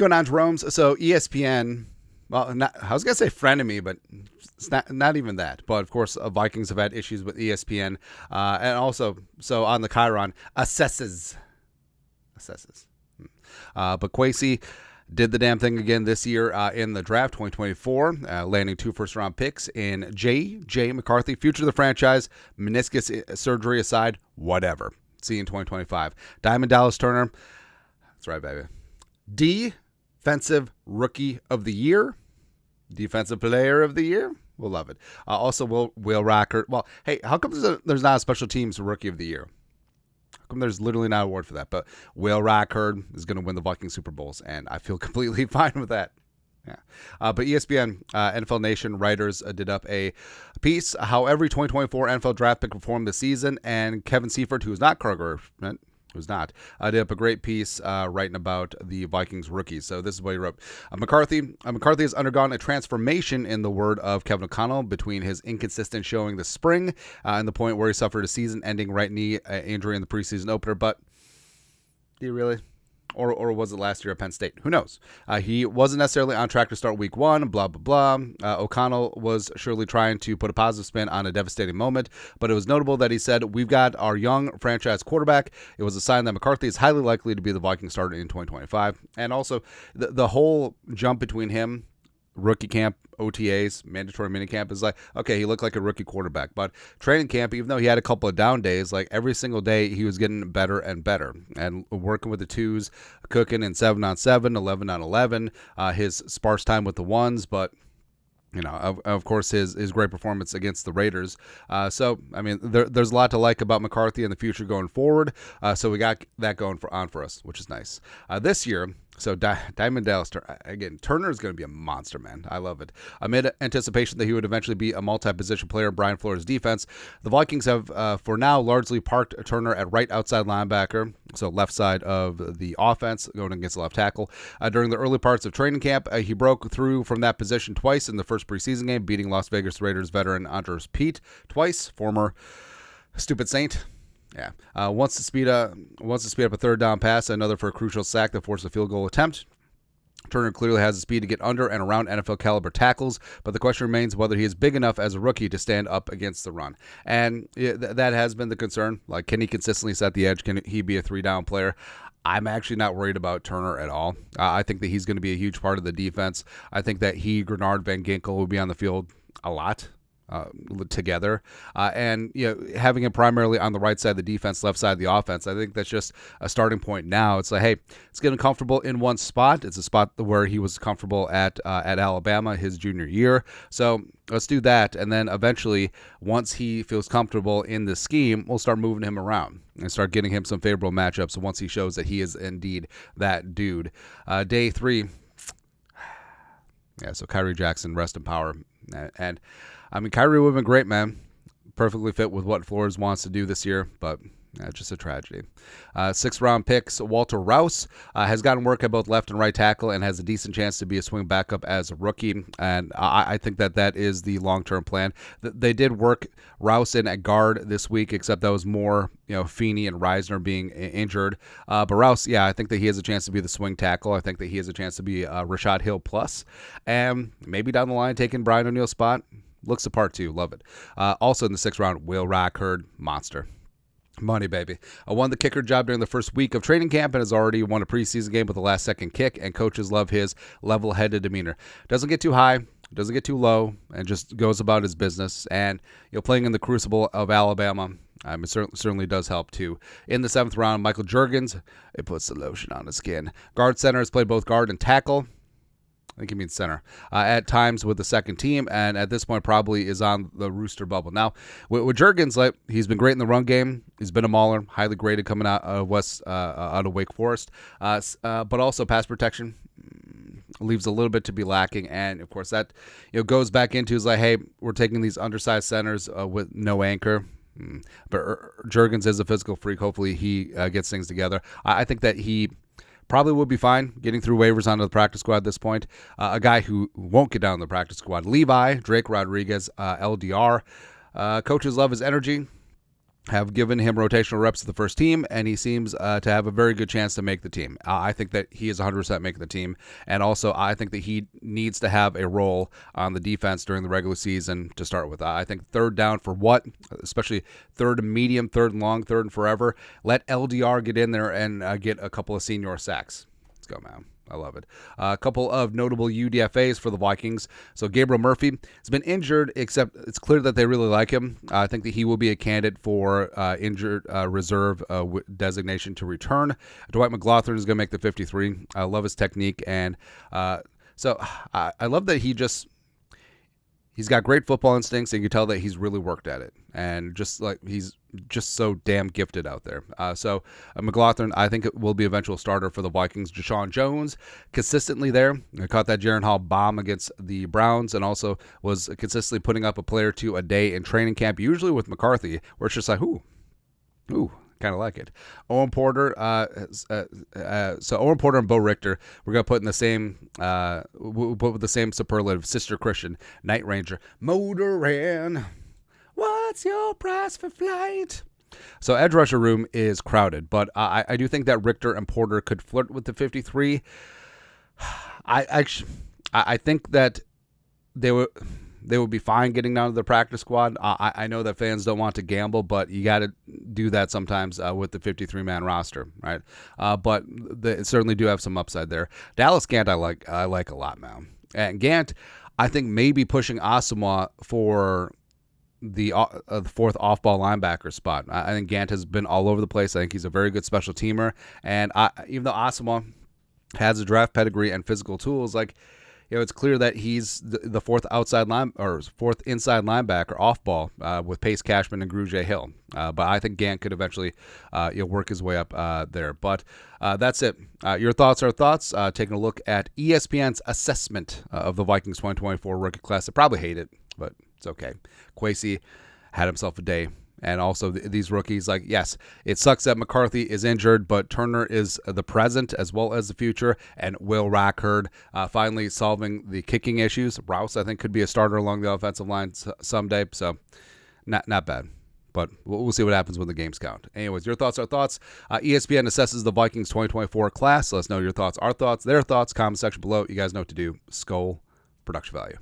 going on, Jerome's? So ESPN, well, I was going to say frenemy, but it's not even that. But, of course, Vikings have had issues with ESPN. And also, so on the Chiron, assesses. But Kwesi did the damn thing again this year in the draft 2024, landing 2 first-round picks in J. McCarthy, future of the franchise, meniscus surgery aside, whatever. See you in 2025. Diamond Dallas Turner, that's right, baby. Defensive Rookie of the Year, Defensive Player of the Year. We'll love it. Also, Will Rocker. Well, hey, how come there's not a Special Teams Rookie of the Year? There's literally not an award for that, but Will Rockard is going to win the Vikings Super Bowls, and I feel completely fine with that. Yeah, but ESPN, NFL Nation writers did up a piece how every 2024 NFL draft pick performed this season, and Kevin Seifert, who's not Kroger, did up a great piece writing about the Vikings rookies. So this is what he wrote. McCarthy has undergone a transformation, in the word of Kevin O'Connell, between his inconsistent showing this spring and the point where he suffered a season-ending right knee injury in the preseason opener. But do you really? Or was it last year at Penn State? Who knows? He wasn't necessarily on track to start week 1, blah, blah, blah. O'Connell was surely trying to put a positive spin on a devastating moment, but it was notable that he said, "We've got our young franchise quarterback." It was a sign that McCarthy is highly likely to be the Vikings starter in 2025. And also, the whole jump between him, rookie camp, OTAs, mandatory minicamp, is like, okay, he looked like a rookie quarterback. But training camp, even though he had a couple of down days, like every single day he was getting better and better. And working with the 2s, cooking in 7-on-7, 11-on-11, his sparse time with the 1s, but you know, of course, his great performance against the Raiders. So, I mean, there's a lot to like about McCarthy in the future going forward. So we got that going for us, which is nice. This year, so Diamond Dallas, again, Turner is going to be a monster, man. I love it. Amid anticipation that he would eventually be a multi-position player in Brian Flores' defense, the Vikings have, for now, largely parked Turner at right outside linebacker, so left side of the offense, going against the left tackle. During the early parts of training camp, he broke through from that position twice in the first preseason game, beating Las Vegas Raiders veteran Andres Pete twice, former stupid Saint. Yeah. Once to speed up a third down pass, another for a crucial sack that forced a field goal attempt. Turner clearly has the speed to get under and around NFL caliber tackles, but the question remains whether he is big enough as a rookie to stand up against the run. And that has been the concern. Like, can he consistently set the edge? Can he be a 3-down player? I'm actually not worried about Turner at all. I think that he's going to be a huge part of the defense. I think that Grenard, Van Ginkel will be on the field a lot. Together, and having him primarily on the right side of the defense, left side of the offense, I think that's just a starting point now. It's like, hey, it's getting comfortable in one spot. It's a spot where he was comfortable at Alabama his junior year. So let's do that, and then eventually, once he feels comfortable in the scheme, we'll start moving him around and start getting him some favorable matchups once he shows that he is indeed that dude. Day 3, yeah. So Kyrie Jackson, rest in power, and I mean, Kyrie would have been great, man. Perfectly fit with what Flores wants to do this year, but just a tragedy. 6th-round picks, Walter Rouse has gotten work at both left and right tackle and has a decent chance to be a swing backup as a rookie, and I think that is the long-term plan. They did work Rouse in at guard this week, except that was more, Feeney and Reisner being injured. But Rouse, yeah, I think that he has a chance to be the swing tackle. I think that he has a chance to be Rashad Hill plus, and maybe down the line taking Brian O'Neill's spot. Looks the part too. Love it. Also in the 6th round, Will Rockard, monster. Money, baby. Won the kicker job during the first week of training camp and has already won a preseason game with a last-second kick, and coaches love his level-headed demeanor. Doesn't get too high, doesn't get too low, and just goes about his business. And playing in the crucible of Alabama, it certainly does help, too. In the 7th round, Michael Juergens, it puts the lotion on his skin. Guard center has played both guard and tackle. I think he means center, at times with the second team, and at this point probably is on the Rooster bubble. Now, with Juergens, he's been great in the run game. He's been a mauler, highly graded coming out of out of Wake Forest, but also pass protection leaves a little bit to be lacking, and of course that goes back into is like, hey, we're taking these undersized centers with no anchor. But Juergens is a physical freak. Hopefully he gets things together. I think that he probably would be fine getting through waivers onto the practice squad at this point. A guy who won't get down the practice squad, Levi, Drake Rodriguez, LDR. Coaches love his energy. have given him rotational reps to the first team, and he seems to have a very good chance to make the team. I think that he is 100% making the team, and also I think that he needs to have a role on the defense during the regular season to start with. I think third down for what, especially third and medium, third and long, third and forever. Let LDR get in there and get a couple of senior sacks. Let's go, man. I love it. A couple of notable UDFAs for the Vikings. So Gabriel Murphy has been injured, except it's clear that they really like him. I think that he will be a candidate for injured reserve designation to return. Dwight McLaughlin is going to make the 53. I love his technique, and so I love that he's got great football instincts, and you can tell that he's really worked at it, and he's just so damn gifted out there. So McLaughlin, I think it will be eventual starter for the Vikings. Deshaun Jones, consistently there. I caught that Jaron Hall bomb against the Browns, and also was consistently putting up a play or two a day in training camp, usually with McCarthy, where it's just like, ooh, kind of like it. Owen Porter, so Owen Porter and Bo Richter, we're gonna put in the same, we'll put with the same superlative. Sister Christian, Night Ranger, motorin'. What's your price for flight? So edge rusher room is crowded, but I do think that Richter and Porter could flirt with the 53. I think that they would be fine getting down to the practice squad. I know that fans don't want to gamble, but you got to do that sometimes with the 53-man roster, right? But they certainly do have some upside there. Dallas Gant, I like a lot, man. And Gant, I think maybe pushing Asamoah for the fourth off-ball linebacker spot. I think Gant has been all over the place. I think he's a very good special teamer, and even though Asamoah has a draft pedigree and physical tools, it's clear that he's the fourth inside linebacker off ball with Pace Cashman and Grugier Hill. But I think Gant could eventually work his way up there. But that's it. Your thoughts are thoughts. Taking a look at ESPN's assessment of the Vikings 2024 rookie class. I probably hate it, but it's okay. Kwesi had himself a day. And also these rookies, yes, it sucks that McCarthy is injured, but Turner is the present as well as the future, and Will Rackard finally solving the kicking issues. Rouse, I think, could be a starter along the offensive line someday, so not bad. But we'll see what happens when the games count. Anyways, your thoughts are thoughts. ESPN assesses the Vikings 2024 class. Let us know your thoughts, our thoughts, their thoughts. Comment section below. You guys know what to do. Skol, production value.